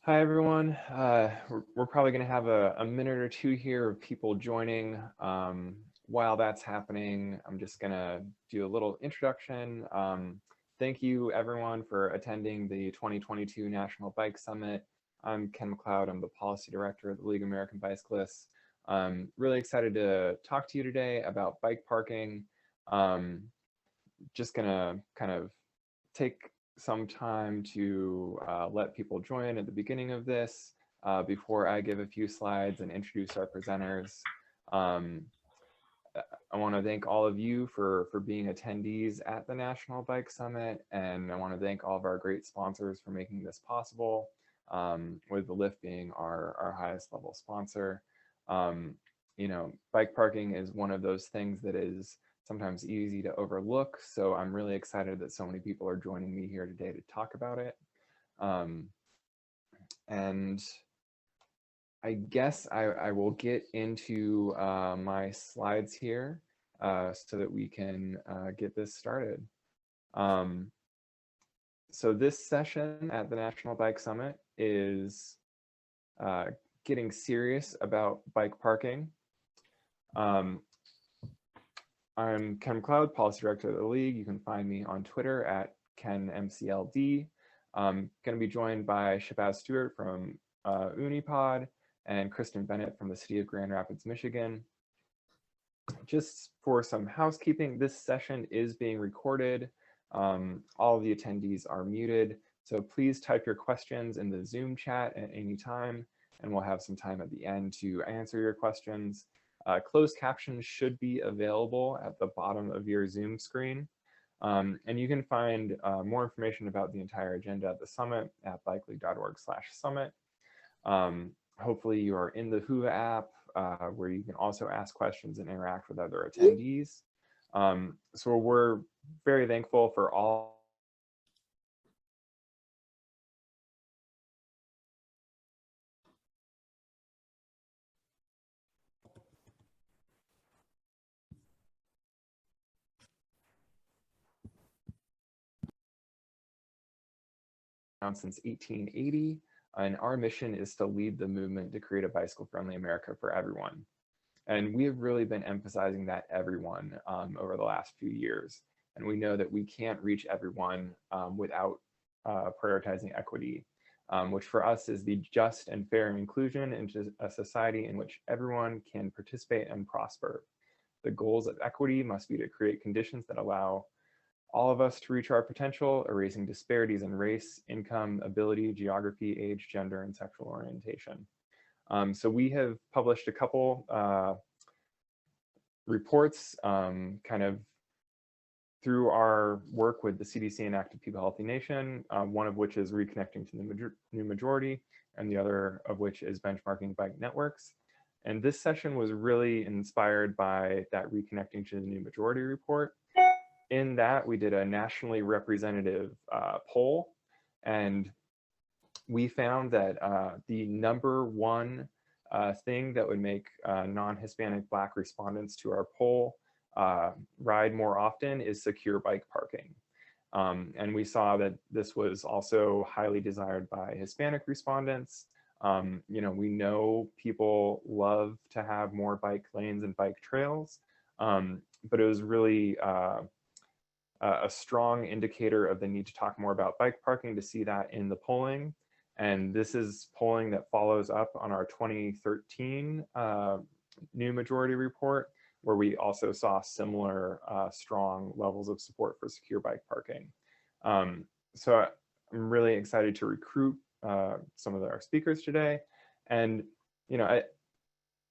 Hi, everyone. We're probably going to have a minute or two here of people joining. While that's happening, I'm just going to do a little introduction. Thank you, everyone, for attending the 2022 National Bike Summit. I'm Ken McLeod. I'm the Policy Director of the League of American Bicyclists. Really excited to talk to you today about bike parking. Just going to kind of take some time to let people join at the beginning of this before I give a few slides and introduce our presenters. I want to thank all of you for being attendees at the National Bike Summit, and I want to thank all of our great sponsors for making this possible, with the Lyft being our highest level sponsor. Bike parking is one of those things that is sometimes easy to overlook. So I'm really excited that so many people are joining me here today to talk about it. And I guess I will get into my slides here so that we can get this started. So this session at the National Bike Summit is getting serious about bike parking. I'm Ken McLeod, Policy Director of the League. You can find me on Twitter at KenMCLD. I'm going to be joined by Shabazz Stuart from Oonee and Kristin Bennett from the city of Grand Rapids, Michigan. Just for some housekeeping, this session is being recorded. All of the attendees are muted, so please type your questions in the Zoom chat at any time, and we'll have some time at the end to answer your questions. Closed captions should be available at the bottom of your Zoom screen. And you can find more information about the entire agenda at the summit at bikeleague.org/summit. Hopefully you are in the Whova app where you can also ask questions and interact with other attendees. So we're very thankful for all since 1880, and our mission is to lead the movement to create a bicycle-friendly America for everyone. And we have really been emphasizing that everyone over the last few years. And we know that we can't reach everyone without prioritizing equity, which for us is the just and fair inclusion into a society in which everyone can participate and prosper. The goals of equity must be to create conditions that allow all of us to reach our potential, erasing disparities in race, income, ability, geography, age, gender, and sexual orientation. So we have published a couple reports kind of through our work with the CDC and Active People Healthy Nation, one of which is Reconnecting to the New Majority, and the other of which is Benchmarking Bike Networks. And this session was really inspired by that Reconnecting to the New Majority report. In that, we did a nationally representative poll, and we found that the #1 thing that would make non-Hispanic Black respondents to our poll ride more often is secure bike parking. And we saw that this was also highly desired by Hispanic respondents. We know people love to have more bike lanes and bike trails, but it was really a strong indicator of the need to talk more about bike parking to see that in the polling. And this is polling that follows up on our 2013 New Majority report, where we also saw similar strong levels of support for secure bike parking. So I'm really excited to recruit some of our speakers today. And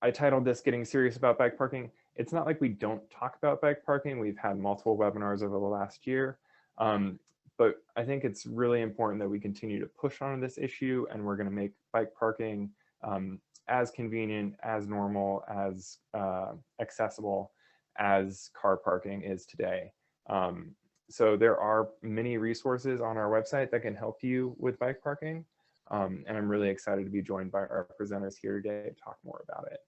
I titled this Getting Serious About Bike Parking. It's not like we don't talk about bike parking. We've had multiple webinars over the last year. But I think it's really important that we continue to push on this issue, and we're going to make bike parking as convenient, as normal, as accessible as car parking is today. So there are many resources on our website that can help you with bike parking. And I'm really excited to be joined by our presenters here today to talk more about it.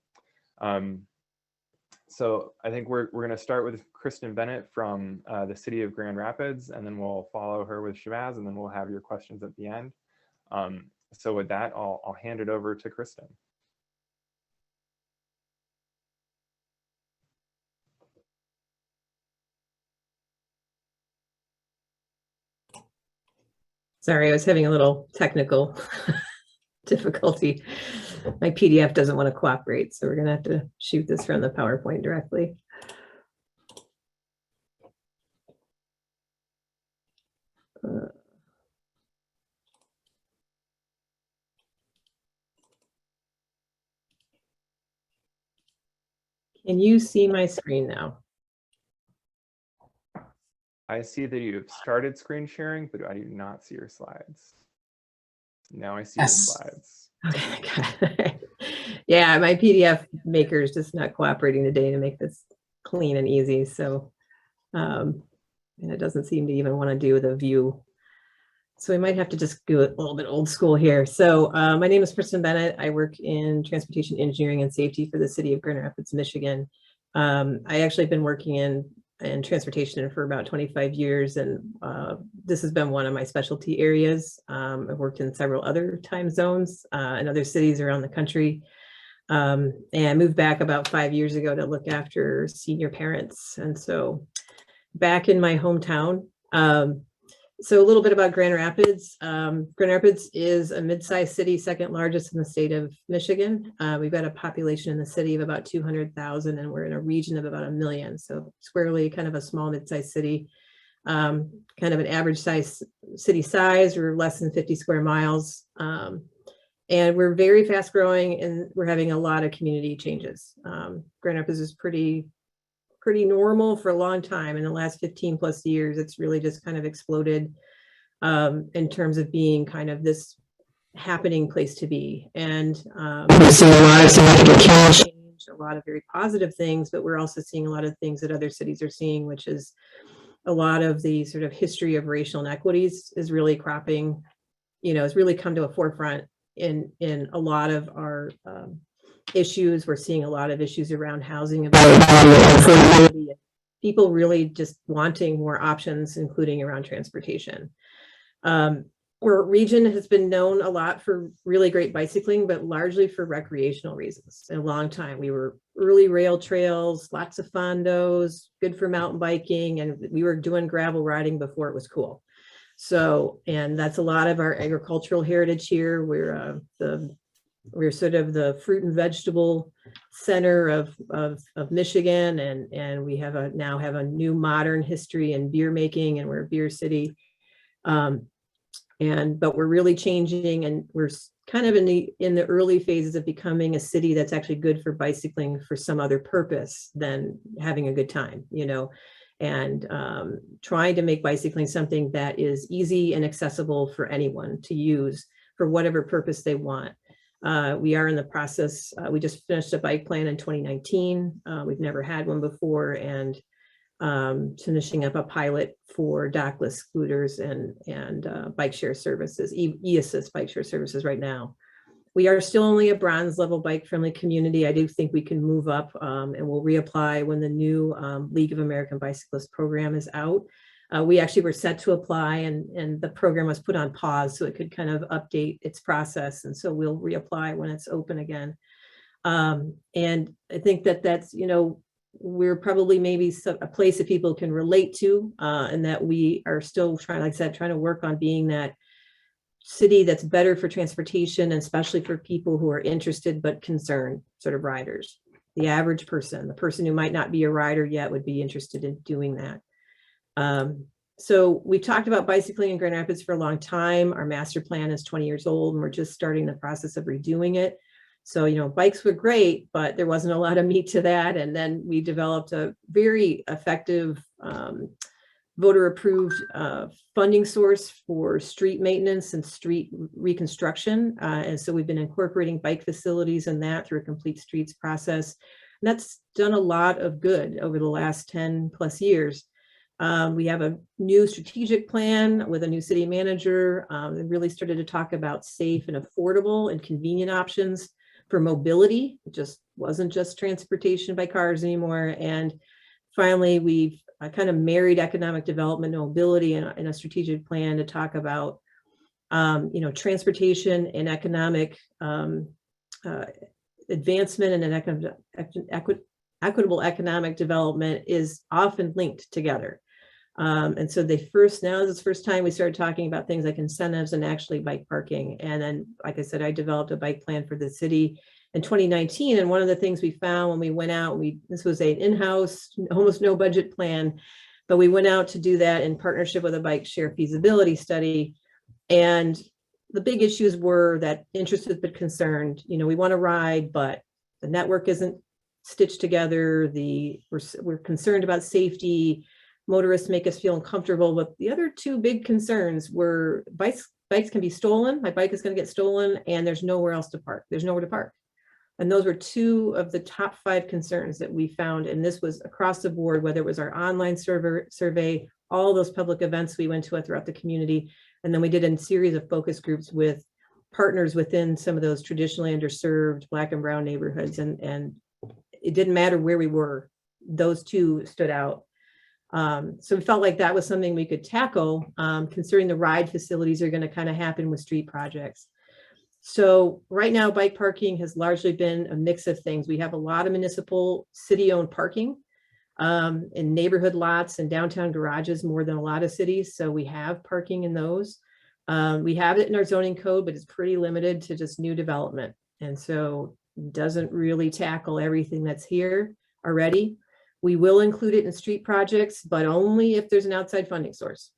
So I think we're going to start with Kristin Bennett from the city of Grand Rapids, and then we'll follow her with Shabazz, and then we'll have your questions at the end. So with that, I'll hand it over to Kristin. Sorry, I was having a little technical difficulty. My PDF doesn't want to cooperate, so we're going to have to shoot this from the PowerPoint directly. Can you see my screen now? I see that you've started screen sharing, but I do not see your slides. Now I see your slides. Okay, got it. Yeah, my PDF maker is just not cooperating today to make this clean and easy. So, and it doesn't seem to even want to do the view. So we might have to just do it a little bit old school here. So my name is Kristin Bennett. I work in transportation engineering and safety for the city of Grand Rapids, Michigan. I actually been working in transportation for about 25 years, and this has been one of my specialty areas. I've worked in several other time zones in other cities around the country, and moved back about 5 years ago to look after senior parents. And so back in my hometown, so a little bit about Grand Rapids. Grand Rapids is a mid-sized city, second largest in the state of Michigan. We've got a population in the city of about 200,000, and we're in a region of about 1 million. So squarely kind of a small mid-sized city, kind of an average size city size. We're less than 50 square miles. And we're very fast growing, and we're having a lot of community changes. Grand Rapids is pretty normal for a long time. In the last 15 plus years, it's really just kind of exploded in terms of being kind of this happening place to be. And we're seeing a lot of significant change, a lot of very positive things, but we're also seeing a lot of things that other cities are seeing, which is a lot of the sort of history of racial inequities is really cropping, has really come to a forefront in a lot of our issues. We're seeing a lot of issues around housing availability, people really just wanting more options, including around transportation. Our region has been known a lot for really great bicycling, but largely for recreational reasons. In a long time, we were early rail trails, lots of fondos, good for mountain biking, and we were doing gravel riding before it was cool. So, and that's a lot of our agricultural heritage here. We're sort of the fruit and vegetable center of Michigan, and we have now have a new modern history in beer making, and we're a beer city. But we're really changing, and we're kind of in the early phases of becoming a city that's actually good for bicycling for some other purpose than having a good time, and trying to make bicycling something that is easy and accessible for anyone to use for whatever purpose they want. We are in the process. We just finished a bike plan in 2019. We've never had one before, and finishing up a pilot for dockless scooters and bike share services, e-assist bike share services right now. We are still only a bronze level bike friendly community. I do think we can move up, and we'll reapply when the new League of American Bicyclists program is out. We actually were set to apply, and the program was put on pause so it could kind of update its process. And so we'll reapply when it's open again. And I think that's, we're probably maybe a place that people can relate to, and that we are still trying, like I said, trying to work on being that city that's better for transportation, and especially for people who are interested but concerned sort of riders. The average person, the person who might not be a rider yet, would be interested in doing that. So we've talked about bicycling in Grand Rapids for a long time. Our master plan is 20 years old, and we're just starting the process of redoing it. So, bikes were great, but there wasn't a lot of meat to that. And then we developed a very effective voter approved funding source for street maintenance and street reconstruction. And so we've been incorporating bike facilities in that through a complete streets process. And that's done a lot of good over the last 10 plus years. We have a new strategic plan with a new city manager, and really started to talk about safe and affordable and convenient options for mobility. It just wasn't just transportation by cars anymore. And finally, we've kind of married economic development and mobility in a strategic plan to talk about Transportation and economic advancement and an equitable economic development is often linked together. And so now this is the first time we started talking about things like incentives and actually bike parking. And then, like I said, I developed a bike plan for the city in 2019. And one of the things we found when we went out, this was an in-house, almost no budget plan, but we went out to do that in partnership with a bike share feasibility study. And the big issues were that interested but concerned, we want to ride, but the network isn't stitched together. We're concerned about safety. Motorists make us feel uncomfortable. But the other two big concerns were bikes can be stolen. My bike is going to get stolen, and there's nowhere else to park. There's nowhere to park. And those were two of the top 5 concerns that we found. And this was across the board, whether it was our online survey, all those public events we went to throughout the community. And then we did a series of focus groups with partners within some of those traditionally underserved Black and brown neighborhoods. And it didn't matter where we were. Those two stood out. So we felt like that was something we could tackle, considering the ride facilities are going to kind of happen with street projects. So right now, bike parking has largely been a mix of things. We have a lot of municipal city-owned parking in neighborhood lots and downtown garages, more than a lot of cities. So we have parking in those. We have it in our zoning code, but it's pretty limited to just new development. And so it doesn't really tackle everything that's here already. We will include it in street projects, but only if there's an outside funding source.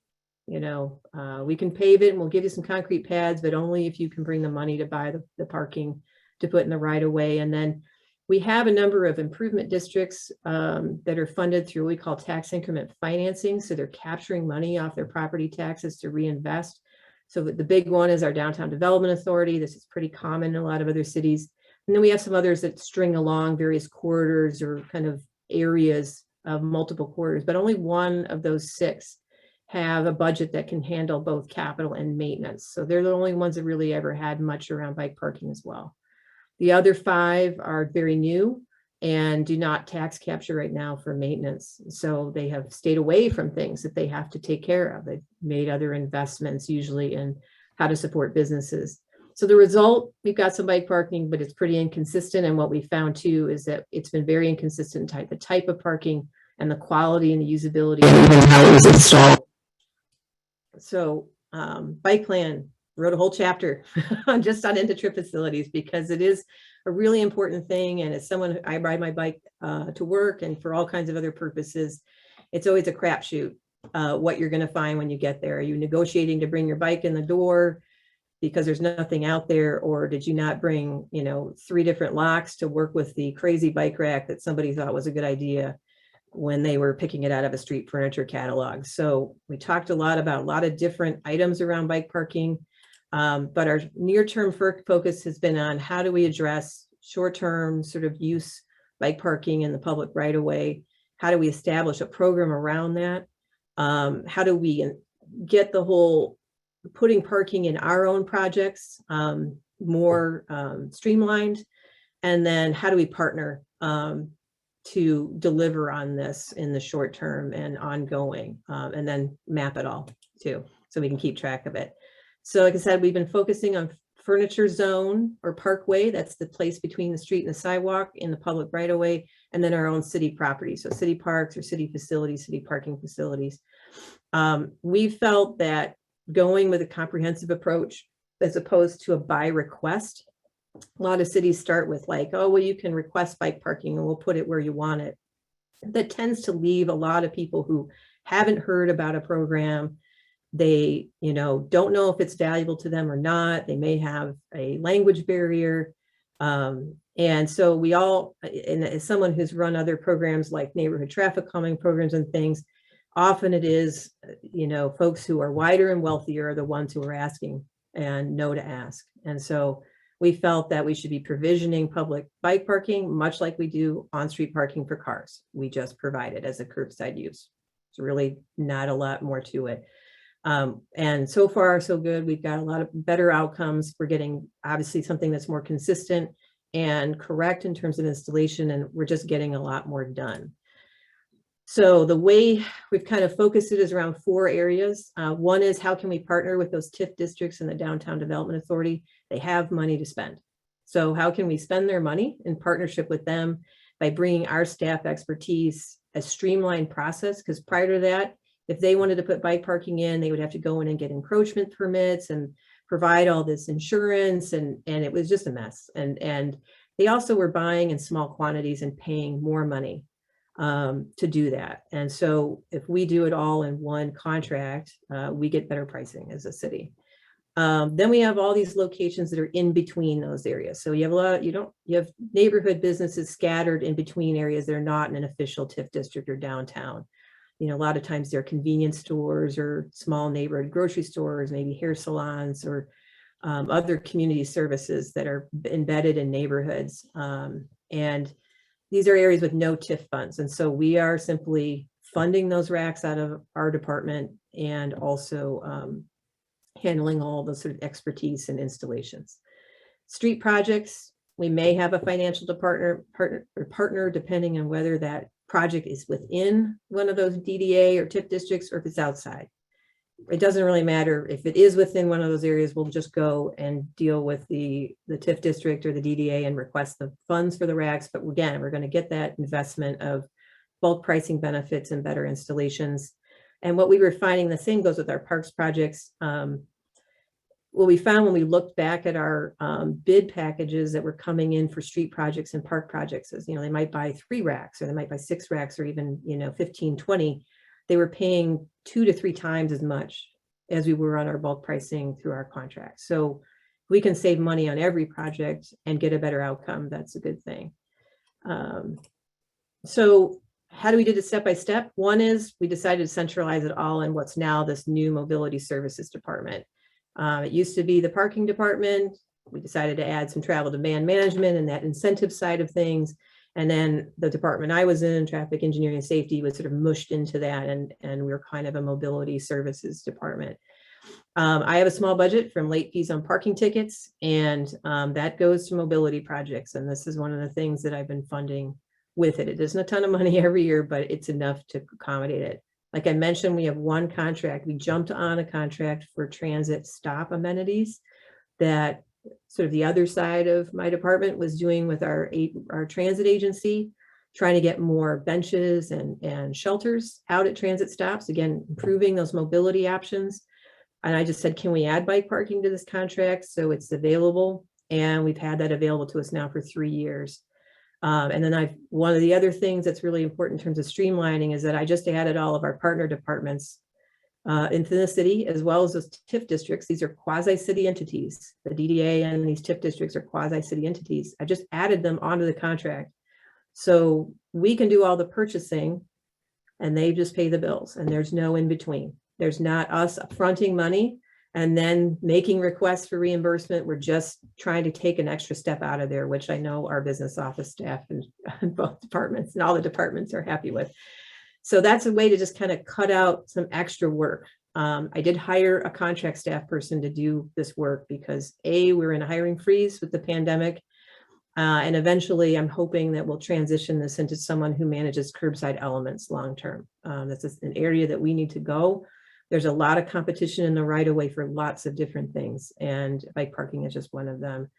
We can pave it and we'll give you some concrete pads, but only if you can bring the money to buy the parking to put in the right of way. And then we have a number of improvement districts that are funded through what we call tax increment financing. So they're capturing money off their property taxes to reinvest. So the big one is our Downtown Development Authority. This is pretty common in a lot of other cities. And then we have some others that string along various corridors or kind of areas of multiple corridors, but only one of those 6 have a budget that can handle both capital and maintenance. So they're the only ones that really ever had much around bike parking as well. The other 5 are very new and do not tax capture right now for maintenance. So they have stayed away from things that they have to take care of. They've made other investments, usually in how to support businesses. So the result, we've got some bike parking, but it's pretty inconsistent. And what we found too is that it's been very inconsistent the type of parking and the quality and the usability and how it was installed. So bike plan, wrote a whole chapter just on end-of-trip facilities, because it is a really important thing. And as someone, I ride my bike to work and for all kinds of other purposes, it's always a crapshoot what you're going to find when you get there. Are you negotiating to bring your bike in the door because there's nothing out there, or did you not bring 3 different locks to work with the crazy bike rack that somebody thought was a good idea when they were picking it out of a street furniture catalog? So we talked a lot about a lot of different items around bike parking, but our near-term focus has been on how do we address short-term sort of use bike parking in the public right-of-way? How do we establish a program around that? How do we get the whole putting parking in our own projects more streamlined? And then how do we partner to deliver on this in the short term and ongoing, and then map it all too, so we can keep track of it. So like I said, we've been focusing on furniture zone or parkway. That's the place between the street and the sidewalk in the public right of way, and then our own city property. So city parks or city facilities, city parking facilities. We felt that going with a comprehensive approach as opposed to a by request. A lot of cities start with like, oh, well, you can request bike parking and we'll put it where you want it. That tends to leave a lot of people who haven't heard about a program. They, don't know if it's valuable to them or not. They may have a language barrier. And so we all, and as someone who's run other programs like neighborhood traffic calming programs and things, often it is, folks who are wider and wealthier are the ones who are asking and know to ask. And so we felt that we should be provisioning public bike parking, much like we do on-street parking for cars. We just provide it as a curbside use. It's really not a lot more to it. And so far, so good. We've got a lot of better outcomes. We're getting obviously something that's more consistent and correct in terms of installation, and we're just getting a lot more done. So the way we've kind of focused it is around 4 areas. One is how can we partner with those TIF districts and the Downtown Development Authority? They have money to spend. So how can we spend their money in partnership with them by bringing our staff expertise, a streamlined process? Because prior to that, if they wanted to put bike parking in, they would have to go in and get encroachment permits and provide all this insurance, and it was just a mess. And they also were buying in small quantities and paying more money to do that. And so if we do it all in one contract, we get better pricing as a city. Then we have all these locations that are in between those areas. So you have a lot, you have neighborhood businesses scattered in between areas that are not in an official TIF district or downtown. You know, a lot of times they're convenience stores or small neighborhood grocery stores, maybe hair salons or other community services that are embedded in neighborhoods. And these are areas with no TIF funds. And so we are simply funding those racks out of our department and also handling all the sort of expertise and installations. Street projects, we may have a financial partner depending on whether that project is within one of those DDA or TIF districts or if it's outside. It doesn't really matter. If it is within one of those areas, we'll just go and deal with the TIF district or the DDA and request the funds for the racks. But again, we're going to get that investment of bulk pricing benefits and better installations. And what we were finding, the same goes with our parks projects. What we found when we looked back at our bid packages that were coming in for street projects and park projects is, you know, they might buy 3 racks or they might buy 6 racks or even, you know, 15, 20. They were paying 2 to 3 times as much as we were on our bulk pricing through our contract. So we can save money on every project and get a better outcome. That's a good thing. So how do we do this step by step? One is we decided to centralize it all in what's now this new mobility services department. It used to be the parking department. We decided to add some travel demand management and that incentive side of things. And then the department I was in, traffic engineering and safety, was sort of mushed into that, and we were kind of a mobility services department. I have a small budget from late fees on parking tickets, and that goes to mobility projects. And this is one of the things that I've been funding with it. It isn't a ton of money every year, but it's enough to accommodate it. Like I mentioned, we have one contract. We jumped on a contract for transit stop amenities that sort of the other side of my department was doing with our transit agency, trying to get more benches and shelters out at transit stops, again, improving those mobility options. And I just said, can we add bike parking to this contract so it's available? And we've had that available to us now for 3 years. And then one of the other things that's really important in terms of streamlining is that I just added all of our partner departments into the city, as well as those TIF districts. These are quasi-city entities. The DDA and these TIF districts are quasi-city entities. I just added them onto the contract. So we can do all the purchasing and they just pay the bills, and there's no in between. There's not us fronting money and then making requests for reimbursement. We're just trying to take an extra step out of there, which I know our business office staff and both departments and all the departments are happy with. So that's a way to just kind of cut out some extra work. I did hire a contract staff person to do this work because we're in a hiring freeze with the pandemic. And eventually I'm hoping that we'll transition this into someone who manages curbside elements long-term. That's an area that we need to go. There's a lot of competition in the right of way for lots of different things, and bike parking is just one of them.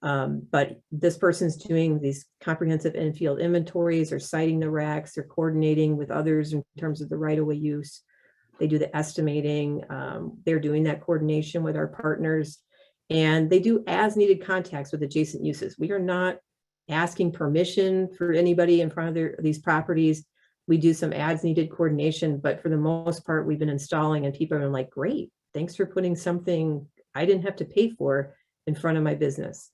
But this person's doing these comprehensive in-field inventories or citing the racks or coordinating with others in terms of the right-of-way use. They do the estimating. They're doing that coordination with our partners, and they do as-needed contacts with adjacent uses. We are not asking permission for anybody in front of these properties. We do some as-needed coordination, but for the most part, we've been installing, and people are like, great, thanks for putting something I didn't have to pay for in front of my business.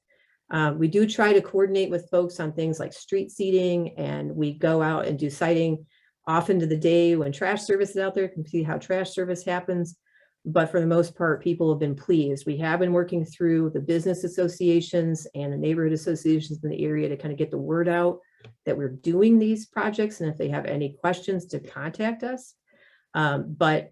We do try to coordinate with folks on things like street seating, and we go out and do citing often to the day when trash service is out there, can see how trash service happens. But for the most part, people have been pleased. We have been working through the business associations and the neighborhood associations in the area to kind of get the word out that we're doing these projects, and if they have any questions, to contact us. But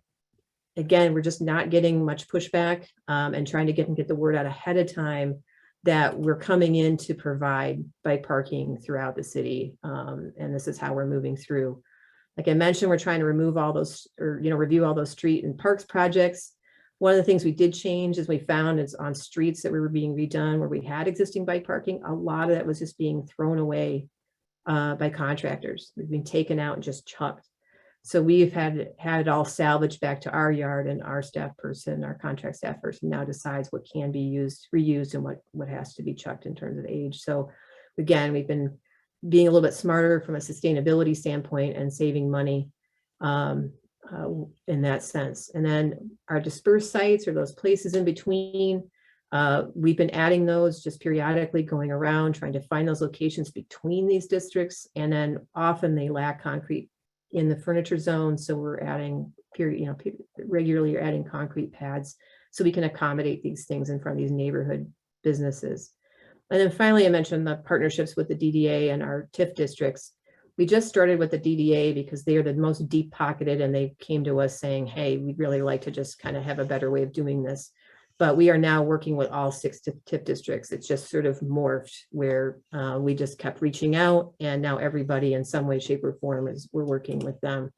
again, we're just not getting much pushback, and trying to get the word out ahead of time that we're coming in to provide bike parking throughout the city. And this is how we're moving through. Like I mentioned, we're trying to remove all those, or, review all those street and parks projects. One of the things we did change is we found is on streets that we were being redone where we had existing bike parking, a lot of that was just being thrown away by contractors. We've been taken out and just chucked. So we've had it all salvaged back to our yard, and our staff person, our contract staff person now decides what can be used, reused, and what has to be chucked in terms of age. So again, we've been being a little bit smarter from a sustainability standpoint and saving money in that sense. And then our dispersed sites, or those places in between, we've been adding those just periodically, going around trying to find those locations between these districts. And then often they lack concrete in the furniture zone, so we're adding regularly adding concrete pads so we can accommodate these things in front of these neighborhood businesses. And then finally, I mentioned the partnerships with the DDA and our TIF districts. We just started with the DDA because they are the most deep pocketed, and they came to us saying, hey, we'd really like to just kind of have a better way of doing this. But we are now working with all 6 TIF districts. It's just sort of morphed where we just kept reaching out, and now everybody in some way, shape, or form we're working with them.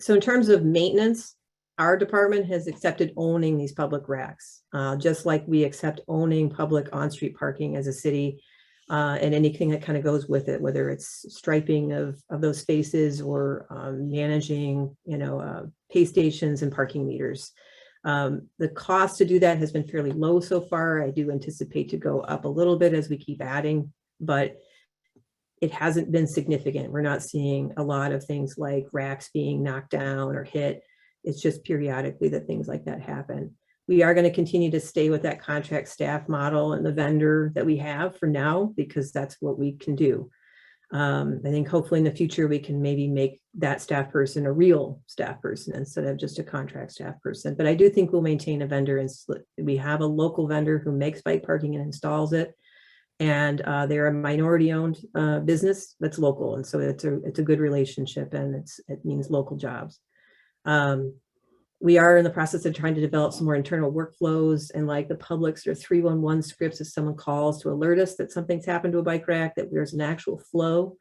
So in terms of maintenance, our department has accepted owning these public racks, just like we accept owning public on-street parking as a city, and anything that kind of goes with it, whether it's striping of those spaces or managing, pay stations and parking meters. The cost to do that has been fairly low so far. I do anticipate to go up a little bit as we keep adding, but it hasn't been significant. We're not seeing a lot of things like racks being knocked down or hit. It's just periodically that things like that happen. We are going to continue to stay with that contract staff model and the vendor that we have for now, because that's what we can do. I think hopefully in the future, we can maybe make that staff person a real staff person instead of just a contract staff person. But I do think we'll maintain a vendor, and we have a local vendor who makes bike parking and installs it. And they're a minority owned business that's local. And so it's a good relationship, and it means local jobs. We are in the process of trying to develop some more internal workflows, and like the Publix or 311 scripts, if someone calls to alert us that something's happened to a bike rack, that there's an actual flow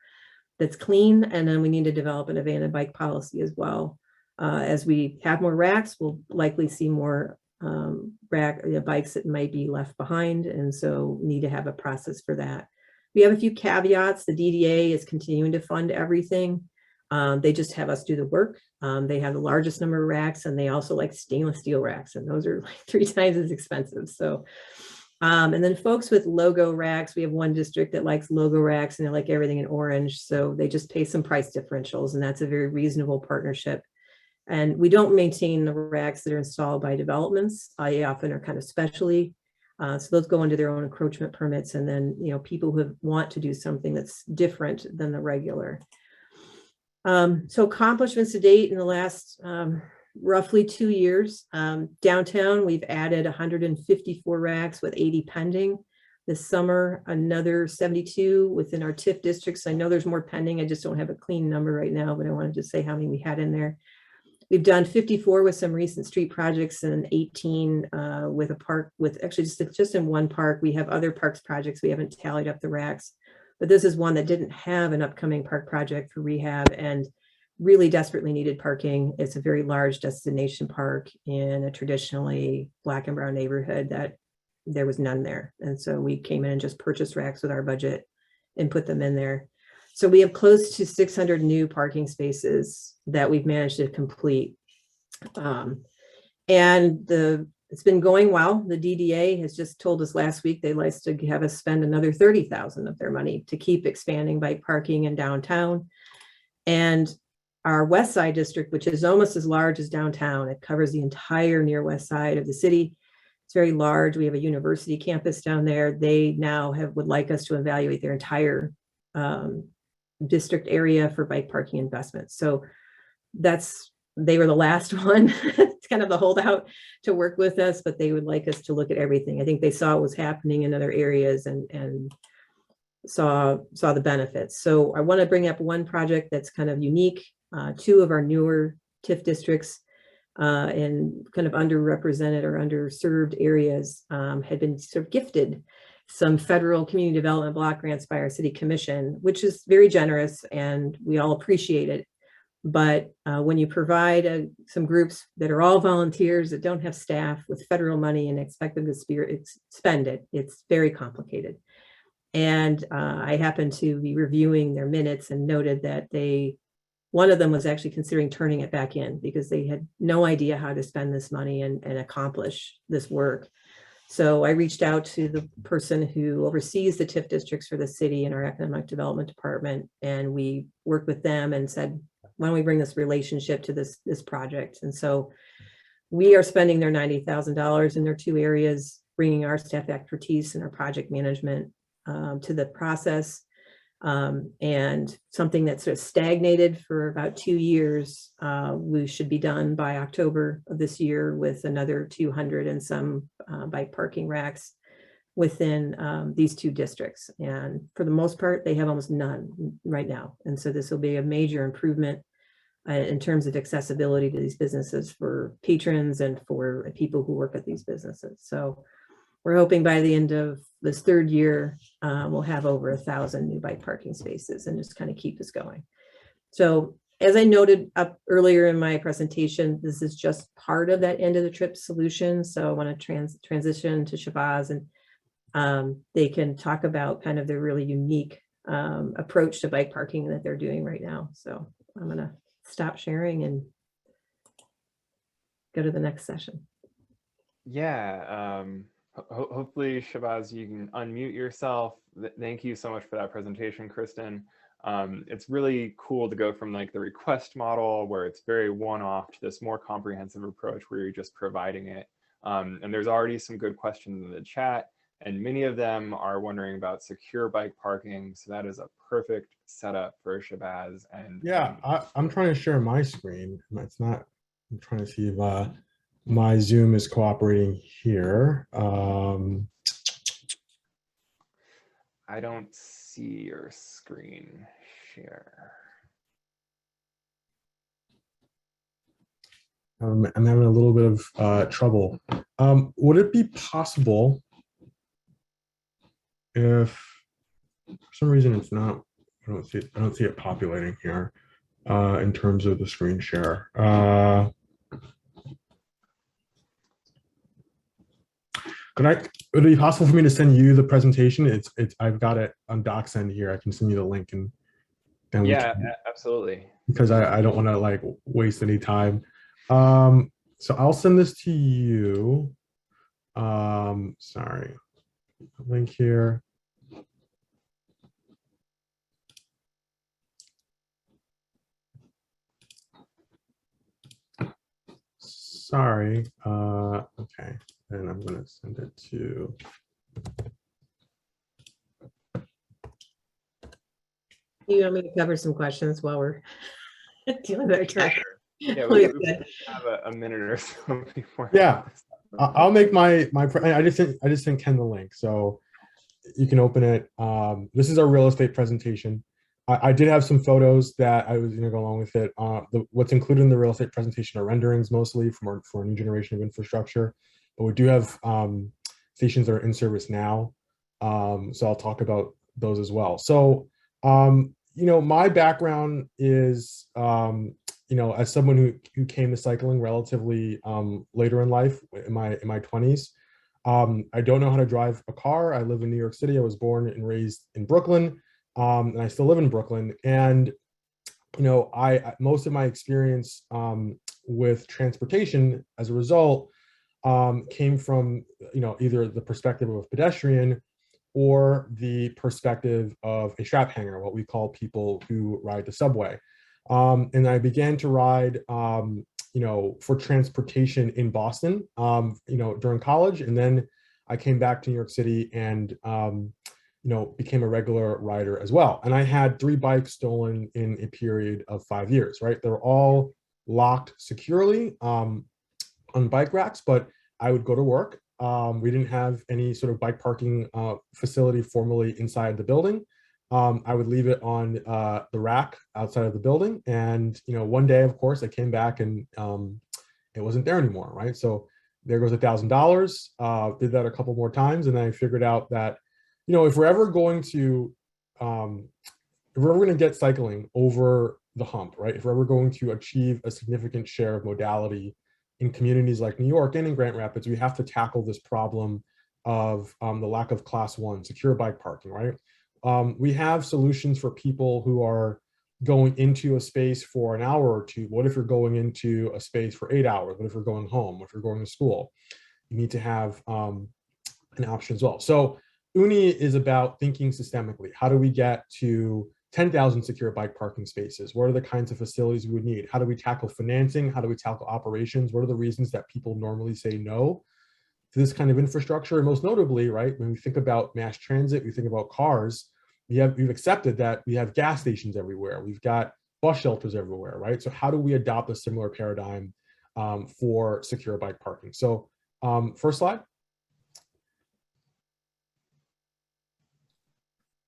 that's clean. And then we need to develop an abandoned bike policy as well. As we have more racks, we'll likely see more bikes that might be left behind. And so need to have a process for that. We have a few caveats. The DDA is continuing to fund everything. They just have us do the work. They have the largest number of racks, and they also like stainless steel racks, and those are like 3 times as expensive. So, and then folks with logo racks, we have one district that likes logo racks, and they like everything in orange. So they just pay some price differentials, and that's a very reasonable partnership. And we don't maintain the racks that are installed by developments. They often are kind of specially. So those go under their own encroachment permits, and then, people who want to do something that's different than the regular. So accomplishments to date in the last roughly 2 years. Downtown, we've added 154 racks with 80 pending. This summer, another 72 within our TIF districts. I know there's more pending. I just don't have a clean number right now, but I wanted to say how many we had in there. We've done 54 with some recent street projects, and 18 with a park, with actually just in one park. We have other parks projects. We haven't tallied up the racks. But this is one that didn't have an upcoming park project for rehab and really desperately needed parking. It's a very large destination park in a traditionally Black and brown neighborhood that there was none there. And so we came in and just purchased racks with our budget and put them in there. So we have close to 600 new parking spaces that we've managed to complete. It's been going well. The DDA has just told us last week they'd like to have us spend another $30,000 of their money to keep expanding bike parking in downtown. And our West Side district, which is almost as large as downtown, it covers the entire near west side of the city. It's very large. We have a university campus down there. They now would like us to evaluate their entire district area for bike parking investments. So they were the last one. It's kind of the holdout to work with us, but they would like us to look at everything. I think they saw what was happening in other areas and saw the benefits. So I want to bring up one project that's kind of unique. 2 of our newer TIF districts in kind of underrepresented or underserved areas had been sort of gifted some federal community development block grants by our city commission, which is very generous and we all appreciate it. But when you provide some groups that are all volunteers that don't have staff with federal money and expect them to spend it, it's very complicated. And I happened to be reviewing their minutes and noted that one of them was actually considering turning it back in because they had no idea how to spend this money and accomplish this work. So I reached out to the person who oversees the TIF districts for the city in our economic development department, and we worked with them and said, why don't we bring this relationship to this project? And so we are spending their $90,000 in their two areas, bringing our staff expertise and our project management to the process. And something that sort of stagnated for about 2 years, we should be done by October of this year with another 200 and some bike parking racks within these two districts. And for the most part, they have almost none right now. And so this will be a major improvement in terms of accessibility to these businesses for patrons and for people who work at these businesses. So we're hoping by the end of this third year, we'll have over 1,000 new bike parking spaces and just kind of keep this going. So as I noted up earlier in my presentation, this is just part of that end of the trip solution. So I want to transition to Shabazz, and they can talk about kind of their really unique approach to bike parking that they're doing right now. So I'm going to stop sharing and go to the next session. Yeah. Hopefully, Shabazz, you can unmute yourself. Thank you so much for that presentation, Kristin. It's really cool to go from like the request model where it's very one-off to this more comprehensive approach where you're just providing it. And there's already some good questions in the chat, and many of them are wondering about secure bike parking. So that is a perfect setup for Shabazz. And yeah, I'm trying to share my screen. It's not, I'm trying to see if my Zoom is cooperating here. I don't see your screen share. I'm having a little bit of trouble. Would it be possible if for some reason it's not, I don't see it populating here in terms of the screen share. Would it be possible for me to send you the presentation? I've got it on DocSend here. I can send you the link and then yeah, absolutely. Because I don't want to like waste any time. So I'll send this to you. Sorry, link here. Sorry. Okay. And I'm going to send it to. You want me to cover some questions while we're dealing with our tracker? Yeah, we have a minute or so before. Yeah, I'll make I just sent Ken the link, so you can open it. This is our real estate presentation. I did have some photos that I was going to go along with it. What's included in the real estate presentation are renderings mostly for a new generation of infrastructure. But we do have stations that are in service now, so I'll talk about those as well. So, my background is, as someone who came to cycling relatively later in life, in my 20s. I don't know how to drive a car. I live in New York City. I was born and raised in Brooklyn, and I still live in Brooklyn. And most of my experience with transportation, as a result, came from either the perspective of a pedestrian or the perspective of a strap hanger, what we call people who ride the subway. And I began to ride for transportation in Boston during college, and then I came back to New York City and became a regular rider as well. And I had 3 bikes stolen in a period of 5 years, right? They were all locked securely on bike racks, but I would go to work. We didn't have any sort of bike parking facility formally inside the building. I would leave it on the rack outside of the building. And, one day, of course, I came back and it wasn't there anymore, right? So there goes $1,000. Did that a couple more times. And then I figured out that you know, if we're ever going to, if we're ever going to get cycling over the hump, right? If we're ever going to achieve a significant share of modality in communities like New York and in Grand Rapids, we have to tackle this problem of the lack of class 1 secure bike parking, right? We have solutions for people who are going into a space for an hour or two. What if you're going into a space for 8 hours? What if you're going home? What if you're going to school? You need to have an option as well. So Oonee is about thinking systemically. How do we get to 10,000 secure bike parking spaces? What are the kinds of facilities we would need? How do we tackle financing? How do we tackle operations? What are the reasons that people normally say no to this kind of infrastructure? And most notably, right, when we think about mass transit, we think about cars, we've accepted that we have gas stations everywhere. We've got bus shelters everywhere, right? So how do we adopt a similar paradigm for secure bike parking? So first slide.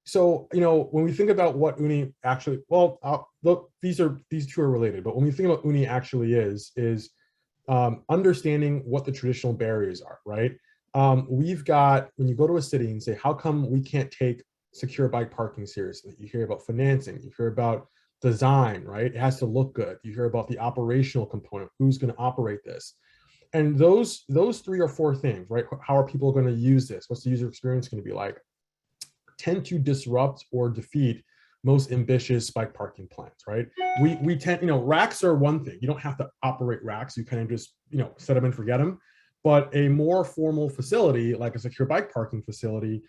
So, you know, when we think about what Oonee actually, well, look, these two are related, but when we think about Oonee actually is understanding what the traditional barriers are, right? We've got, when you go to a city and say, how come we can't take secure bike parking seriously? You hear about financing, you hear about design, right? It has to look good. You hear about the operational component, who's going to operate this? And those 3 or 4 things, right? How are people going to use this? What's the user experience going to be like? Tend to disrupt or defeat most ambitious bike parking plans, right? We tend, you know, racks are one thing. You don't have to operate racks. You kind of just, you know, set them and forget them. But a more formal facility, like a secure bike parking facility,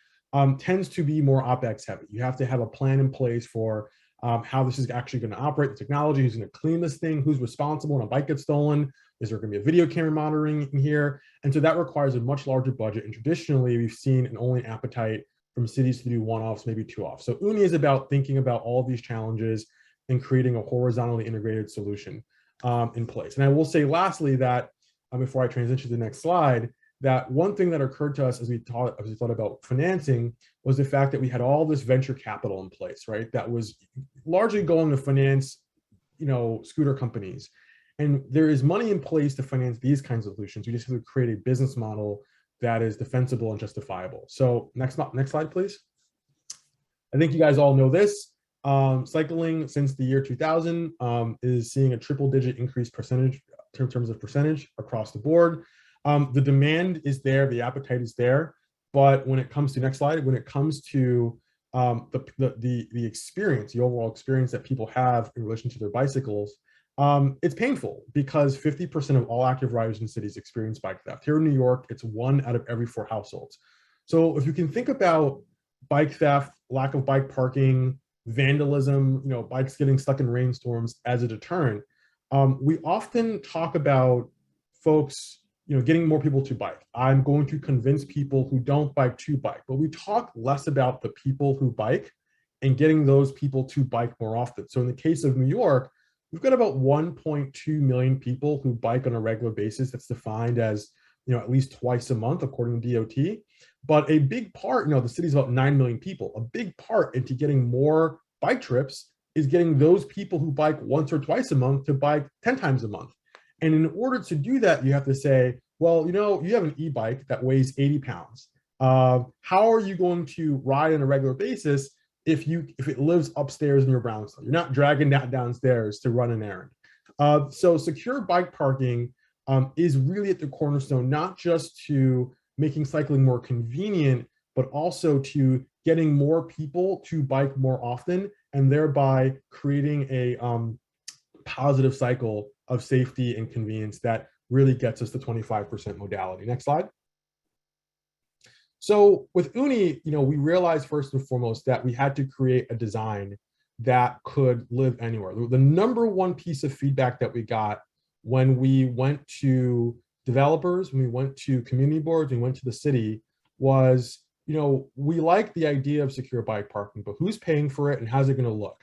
tends to be more OpEx heavy. You have to have a plan in place for how this is actually going to operate, the technology, who's going to clean this thing, who's responsible when a bike gets stolen, is there going to be a video camera monitoring in here? And so that requires a much larger budget. And traditionally, we've seen an only appetite from cities to do one-offs, maybe two-offs. So Oonee is about thinking about all of these challenges and creating a horizontally integrated solution in place. And I will say lastly that, before I transition to the next slide, that one thing that occurred to us as we thought about financing was the fact that we had all this venture capital in place, right? That was largely going to finance, you know, scooter companies. And there is money in place to finance these kinds of solutions. We just have to create a business model that is defensible and justifiable. So next slide, please. I think you guys all know this. Cycling since the year 2000 is seeing a triple-digit increase percentage in terms of percentage across the board. The demand is there, the appetite is there, but when it comes to, next slide, when it comes to the experience, the overall experience that people have in relation to their bicycles, it's painful because 50% of all active riders in cities experience bike theft. Here in New York, it's 1 out of every 4 households. So if you can think about bike theft, lack of bike parking, vandalism, you know, bikes getting stuck in rainstorms as a deterrent, we often talk about folks, you know, getting more people to bike. I'm going to convince people who don't bike to bike, but we talk less about the people who bike and getting those people to bike more often. So in the case of New York, we've got about 1.2 million people who bike on a regular basis. That's defined as, you know, at least twice a month, according to DOT. But a big part, you know, the city's about 9 million people. A big part into getting more bike trips is getting those people who bike once or twice a month to bike 10 times a month. And in order to do that, you have to say, well, you know, you have an e-bike that weighs 80 pounds. How are you going to ride on a regular basis if it lives upstairs in your brownstone? You're not dragging that downstairs to run an errand. So secure bike parking is really at the cornerstone, not just to making cycling more convenient, but also to getting more people to bike more often, and thereby creating a positive cycle of safety and convenience that really gets us to 25% modality. Next slide. So with Oonee, you know, we realized first and foremost that we had to create a design that could live anywhere. The number one piece of feedback that we got when we went to developers, when we went to community boards, we went to the city, was, you know, we like the idea of secure bike parking, but who's paying for it and how's it going to look?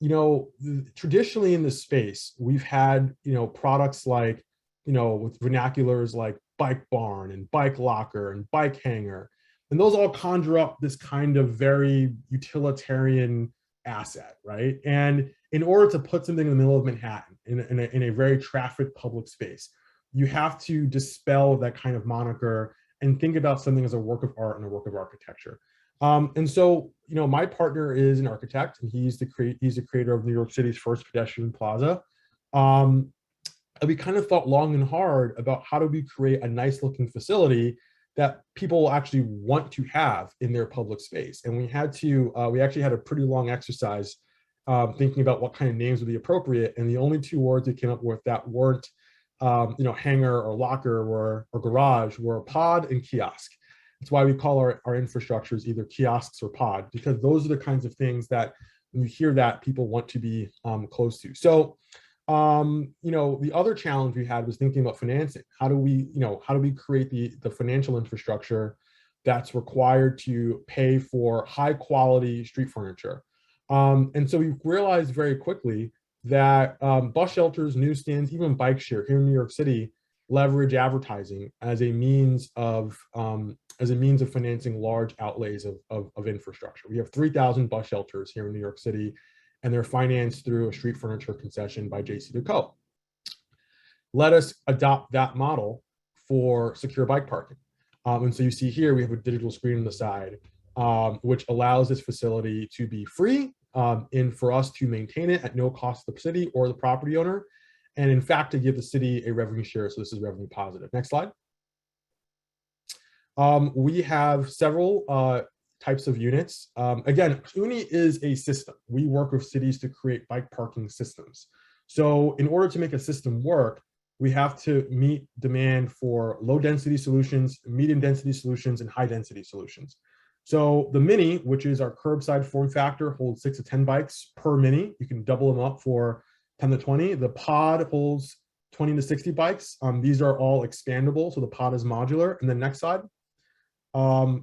You know, traditionally in this space, we've had, you know, products like, you know, with vernaculars like bike barn and bike locker and bike hanger, and those all conjure up this kind of very utilitarian asset, right? And in order to put something in the middle of Manhattan in a very trafficked public space, you have to dispel that kind of moniker and think about something as a work of art and a work of architecture. And so, my partner is an architect, and he's the creator of New York City's first pedestrian plaza. And we kind of thought long and hard about how do we create a nice looking facility that people will actually want to have in their public space. And we actually had a pretty long exercise thinking about what kind of names would be appropriate. And the only two words we came up with that weren't, hangar or locker or garage were pod and kiosk. That's why we call our infrastructures either kiosks or pod, because those are the kinds of things that when you hear that, people want to be close to. So, the other challenge we had was thinking about financing. How do we create the financial infrastructure that's required to pay for high quality street furniture? And so we realized very quickly that bus shelters, newsstands, even bike share here in New York City leverage advertising as a means of financing large outlays of infrastructure. We have 3,000 bus shelters here in New York City, and they're financed through a street furniture concession by JCDecaux. Let us adopt that model for secure bike parking. And so you see here, we have a digital screen on the side, which allows this facility to be free and for us to maintain it at no cost to the city or the property owner. And in fact, to give the city a revenue share. So this is revenue positive. Next slide. We have several types of units. Again, Oonee is a system. We work with cities to create bike parking systems. So in order to make a system work, we have to meet demand for low density solutions, medium density solutions, and high density solutions. So the mini, which is our curbside form factor, holds 6 to 10 bikes per mini. You can double them up for 10 to 20. The pod holds 20 to 60 bikes. These are all expandable, so the pod is modular. And then next slide.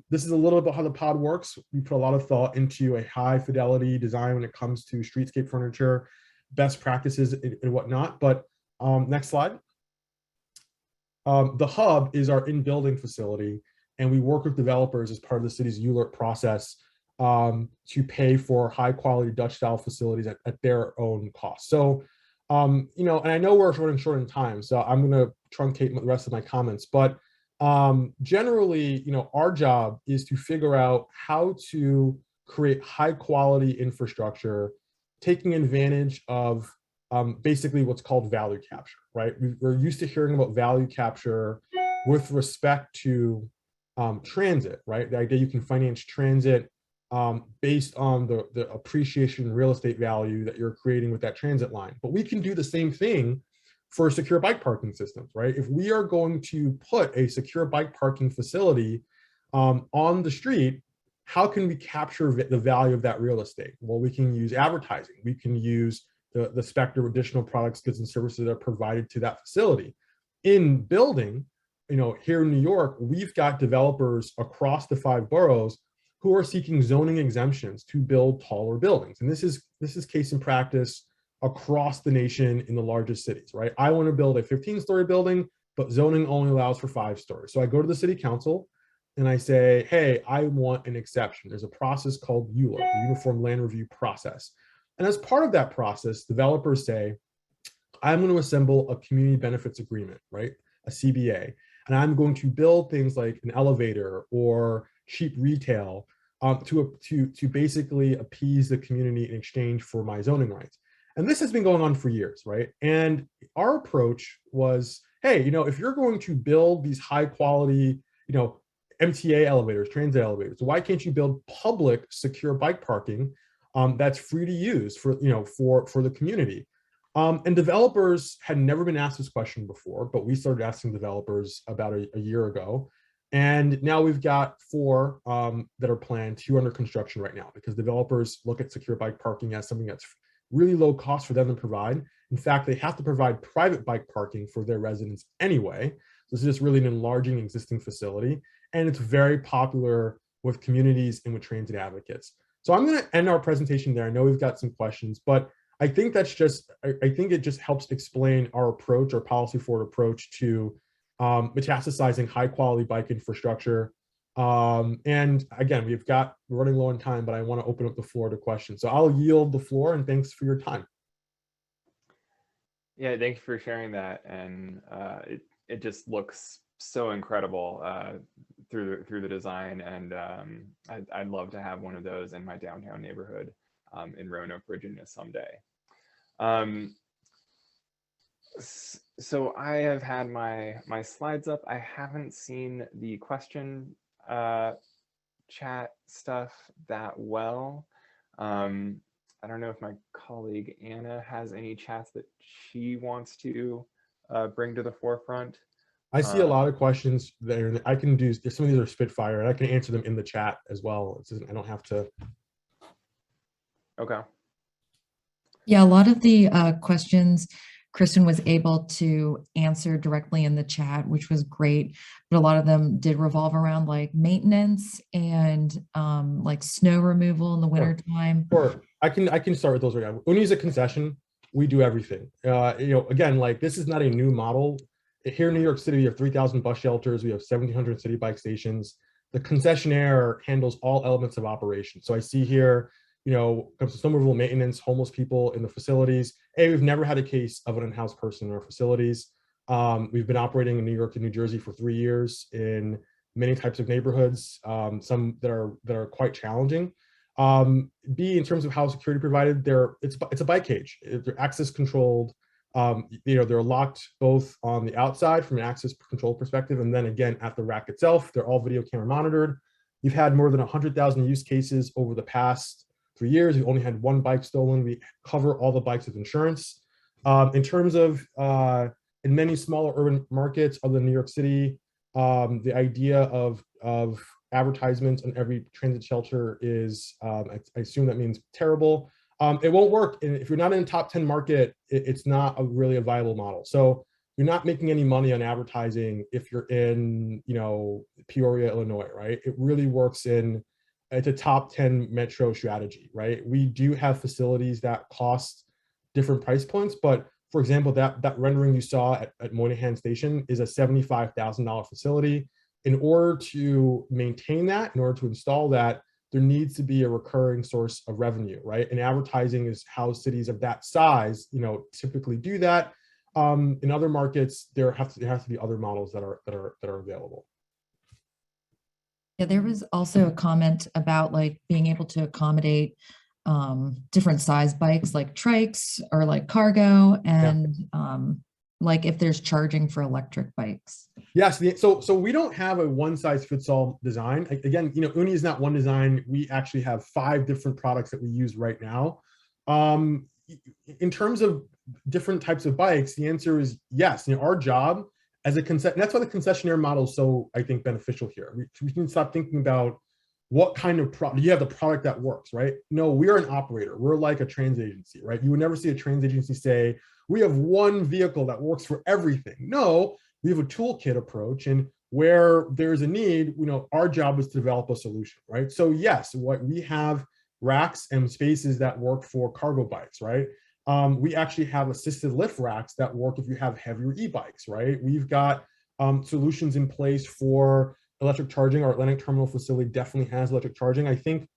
This is a little bit how the pod works. We put a lot of thought into a high fidelity design when it comes to streetscape furniture, best practices and whatnot. But next slide. The hub is our in-building facility, and we work with developers as part of the city's ULURP process to pay for high quality Dutch style facilities at their own cost. So, and I know we're running short in time, so I'm going to truncate the rest of my comments, but generally, our job is to figure out how to create high quality infrastructure, taking advantage of basically what's called value capture, right? We're used to hearing about value capture with respect to transit, right? The idea you can finance transit based on the appreciation in real estate value that you're creating with that transit line. But we can do the same thing for secure bike parking systems, right? If we are going to put a secure bike parking facility on the street, how can we capture the value of that real estate? Well, we can use advertising. We can use the spectrum of additional products, goods, and services that are provided to that facility. In building, here in New York, we've got developers across the 5 boroughs who are seeking zoning exemptions to build taller buildings. And this is case in practice across the nation in the largest cities, right? I want to build a 15-story building, but zoning only allows for 5 stories. So I go to the city council and I say, hey, I want an exception. There's a process called ULURP, the Uniform Land Review Process. And as part of that process, developers say, I'm going to assemble a community benefits agreement, right? A CBA. And I'm going to build things like an elevator or cheap retail to basically appease the community in exchange for my zoning rights. And this has been going on for years, right? And our approach was, hey, if you're going to build these high quality, MTA elevators, transit elevators, why can't you build public secure bike parking that's free to use for the community? And developers had never been asked this question before, but we started asking developers about a year ago. And now we've got 4 that are planned, 2 under construction right now, because developers look at secure bike parking as something that's really low cost for them to provide. In fact, they have to provide private bike parking for their residents anyway. So this is just really an enlarging existing facility. And it's very popular with communities and with transit advocates. So I'm going to end our presentation there. I know we've got some questions, but I think I think it just helps explain our approach, our policy forward approach to metastasizing high quality bike infrastructure. And again, we're running low on time, but I want to open up the floor to questions. So I'll yield the floor, and thanks for your time. Yeah, thanks for sharing that. And it just looks so incredible through the design, and I'd love to have one of those in my downtown neighborhood in Roanoke, Virginia someday. So I have had my slides up. I haven't seen the question chat stuff that well. I don't know if my colleague Anna has any chats that she wants to bring to the forefront. I see a lot of questions there. I can do, some of these are Spitfire, and I can answer them in the chat as well. I don't have to. Okay. Yeah, a lot of the questions Kristin was able to answer directly in the chat, which was great. But a lot of them did revolve around like maintenance and like snow removal in the winter time. Sure. I can start with those right now. Oonee is a concession. We do everything. Again, like this is not a new model. Here in New York City, we have 3,000 bus shelters. We have 1,700 city bike stations. The concessionaire handles all elements of operation. So I see here, comes to snow removal, maintenance, homeless people in the facilities. We've never had a case of an in-house person in our facilities. We've been operating in New York and New Jersey for 3 years in many types of neighborhoods, some that are quite challenging. B, in terms of how security provided, it's a bike cage. They're access controlled. They're locked both on the outside from an access control perspective, and then again at the rack itself. They're all video camera monitored. You've had more than 100,000 use cases over the past 3 years. We've only had 1 bike stolen. We cover all the bikes with insurance. In terms of in many smaller urban markets other than New York City, the idea of advertisements on every transit shelter is, I assume that means terrible. It won't work. And if you're not in a top 10 market, it's not really a viable model. So you're not making any money on advertising if you're in, Peoria, Illinois, right? It really works it's a top 10 metro strategy, right? We do have facilities that cost different price points, but for example, that rendering you saw at Moynihan Station is a $75,000 facility. In order to maintain that, in order to install that, there needs to be a recurring source of revenue, right? And advertising is how cities of that size, typically do that. In other markets, there has to be other models that are available. Yeah, there was also a comment about like being able to accommodate different size bikes like trikes or like cargo, and like if there's charging for electric bikes. Yes, so we don't have a one size fits all design. Again, Oonee is not one design. We actually have 5 different products that we use right now. In terms of different types of bikes, the answer is yes. Our job as a concession, that's why the concessionaire model is so, I think, beneficial here. We can stop thinking about what kind of product, you have the product that works, right? No, we're an operator. We're like a transit agency, right? You would never see a transit agency say, we have one vehicle that works for everything. No, we have a toolkit approach, and where there's a need, our job is to develop a solution, right? So yes, what we have racks and spaces that work for cargo bikes, right? We actually have assisted lift racks that work if you have heavier e-bikes, right? We've got solutions in place for electric charging. Our Atlantic Terminal facility definitely has electric charging. I think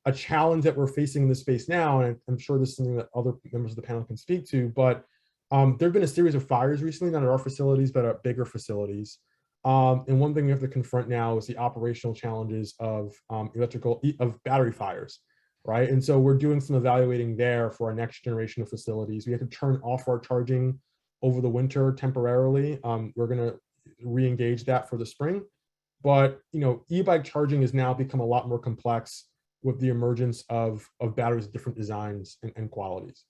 a challenge that we're facing in this space now, and I'm sure this is something that other members of the panel can speak to, but there have been a series of fires recently, not at our facilities, but at bigger facilities. And one thing we have to confront now is the operational challenges of battery fires, right? And so we're doing some evaluating there for our next generation of facilities. We have to turn off our charging over the winter temporarily. We're going to re-engage that for the spring. But e-bike charging has now become a lot more complex with the emergence of batteries of different designs and qualities.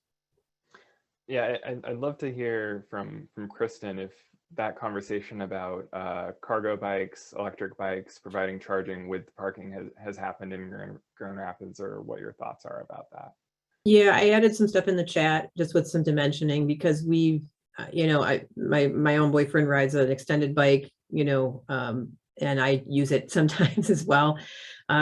Yeah, I'd love to hear from Kristin if that conversation about cargo bikes, electric bikes, providing charging with parking has happened in Grand Rapids, or what your thoughts are about that. Yeah, I added some stuff in the chat just with some dimensioning, because we've, my own boyfriend rides an extended bike, and I use it sometimes as well.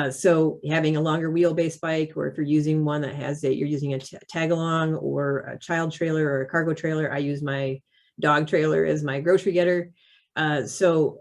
So having a longer wheelbase bike, or if you're using one that has you're using a tag along or a child trailer or a cargo trailer. I use my dog trailer as my grocery getter. So,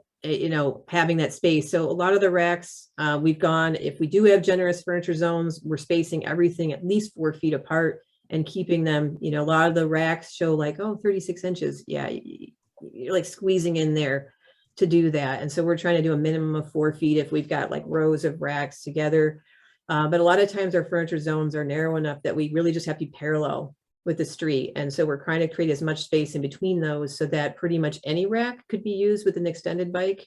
having that space. So a lot of the racks, we've gone, if we do have generous furniture zones, we're spacing everything at least 4 feet apart and keeping them, a lot of the racks show like, 36 inches. Yeah, you're like squeezing in there. to do that. And so we're trying to do a minimum of 4 feet if we've got like rows of racks together. But a lot of times our furniture zones are narrow enough that we really just have to be parallel with the street. And so we're trying to create as much space in between those so that pretty much any rack could be used with an extended bike.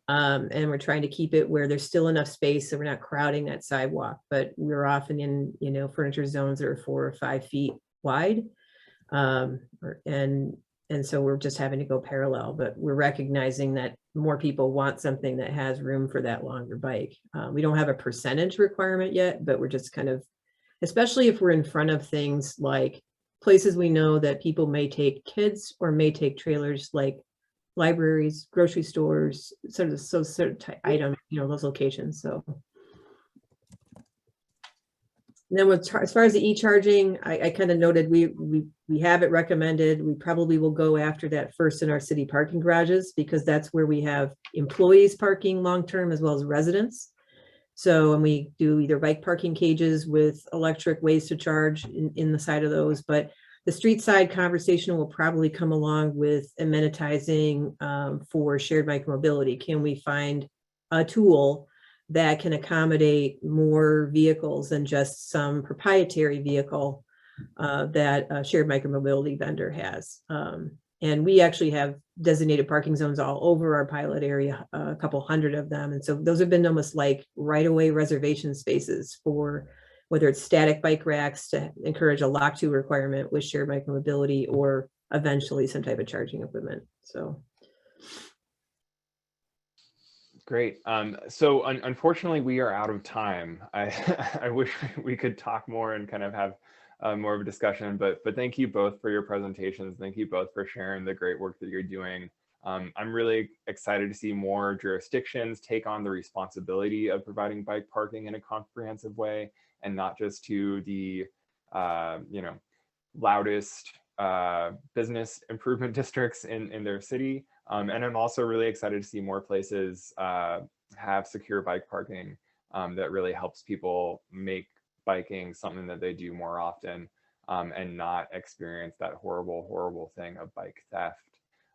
And we're trying to keep it where there's still enough space so we're not crowding that sidewalk, but we're often in, you know, furniture zones that are 4 or 5 feet wide. And so we're just having to go parallel, but we're recognizing that more people want something that has room for that longer bike. We don't have a percentage requirement yet, but we're just kind of, especially if we're in front of things like places we know that people may take kids or may take trailers, like libraries, grocery stores, sort of item, you know, those locations. So. And then as far as the e-charging, I kind of noted we have it recommended. We probably will go after that first in our city parking garages because that's where we have employees parking long-term as well as residents. So, and we do either bike parking cages with electric ways to charge in the side of those, but the street side conversation will probably come along with amenitizing for shared micromobility. Can we find a tool that can accommodate more vehicles than just some proprietary vehicle that a shared micromobility vendor has? And we actually have designated parking zones all over our pilot area, a couple hundred of them. And so those have been almost like right-of-way reservation spaces for whether it's static bike racks to encourage a lock-to requirement with shared micromobility or eventually some type of charging equipment. So. Great. So unfortunately, we are out of time. I wish we could talk more and kind of have more of a discussion, but thank you both for your presentations. Thank you both for sharing the great work that you're doing. I'm really excited to see more jurisdictions take on the responsibility of providing bike parking in a comprehensive way, and not just to the you know, loudest business improvement districts in their city. And I'm also really excited to see more places have secure bike parking that really helps people make biking something that they do more often and not experience that horrible, horrible thing of bike theft.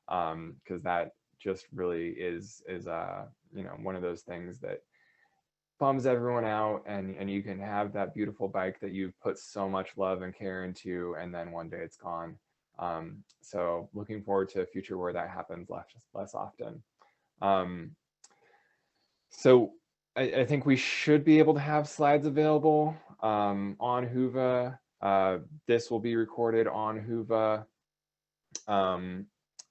Because that just really is you know, one of those things that bums everyone out, and you can have that beautiful bike that you've put so much love and care into, and then one day it's gone. So looking forward to a future where that happens less often. So I think we should be able to have slides available on Whova. This will be recorded on Whova.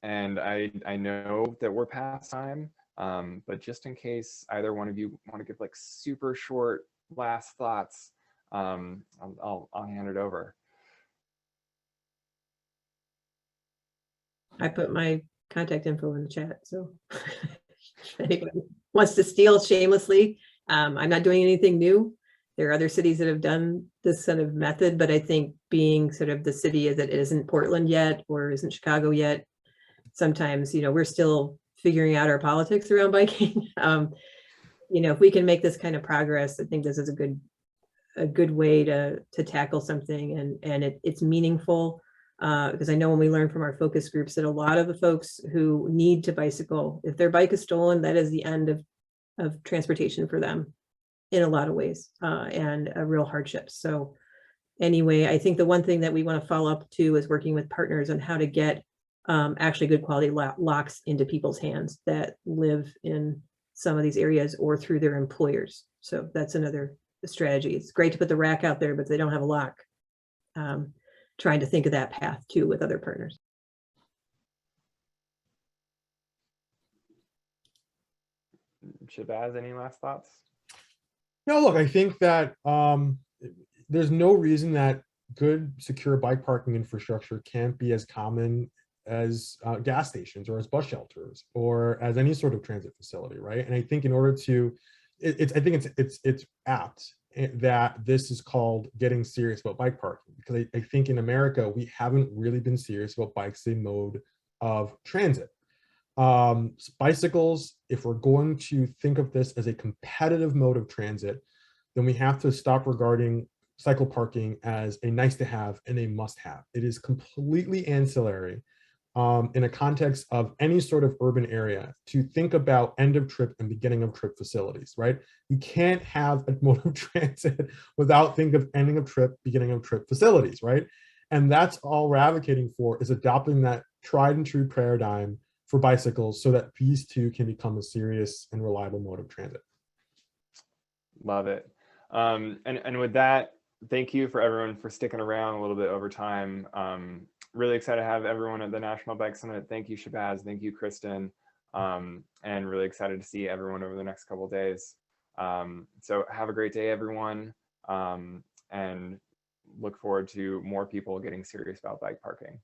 And I know that we're past time, but just in case either one of you want to give like super short last thoughts, I'll hand it over. I put my contact info in the chat, so if anybody wants to steal shamelessly, I'm not doing anything new. There are other cities that have done this sort of method, but I think being sort of the city that isn't Portland yet or isn't Chicago yet, sometimes, you know, we're still figuring out our politics around biking. You know, if we can make this kind of progress, I think this is a good way to tackle something, and it's meaningful. Because I know when we learn from our focus groups that a lot of the folks who need to bicycle, if their bike is stolen, that is the end of transportation for them in a lot of ways, and a real hardship. So anyway, I think the one thing that we want to follow up to is working with partners on how to get actually good quality locks into people's hands that live in some of these areas or through their employers. So that's another strategy. It's great to put the rack out there, but they don't have a lock. Trying to think of that path too with other partners. Shabazz, any last thoughts? No, look, I think that there's no reason that good, secure bike parking infrastructure can't be as common as gas stations or as bus shelters or as any sort of transit facility, right? And I think in order to, I think it's apt that this is called getting serious about bike parking, because I think in America we haven't really been serious about bikes as a mode of transit. Bicycles, if we're going to think of this as a competitive mode of transit, then we have to stop regarding cycle parking as a nice to have and a must have. It is completely ancillary in a context of any sort of urban area to think about end of trip and beginning of trip facilities, right? You can't have a mode of transit without think of ending of trip, beginning of trip facilities, right? And that's all we're advocating for, is adopting that tried and true paradigm for bicycles so that these two can become a serious and reliable mode of transit. Love it. And with that, thank you for everyone for sticking around a little bit over time. Really excited to have everyone at the National Bike Summit. Thank you, Shabazz. Thank you, Kristin. And really excited to see everyone over the next couple of days. So have a great day, everyone. And look forward to more people getting serious about bike parking.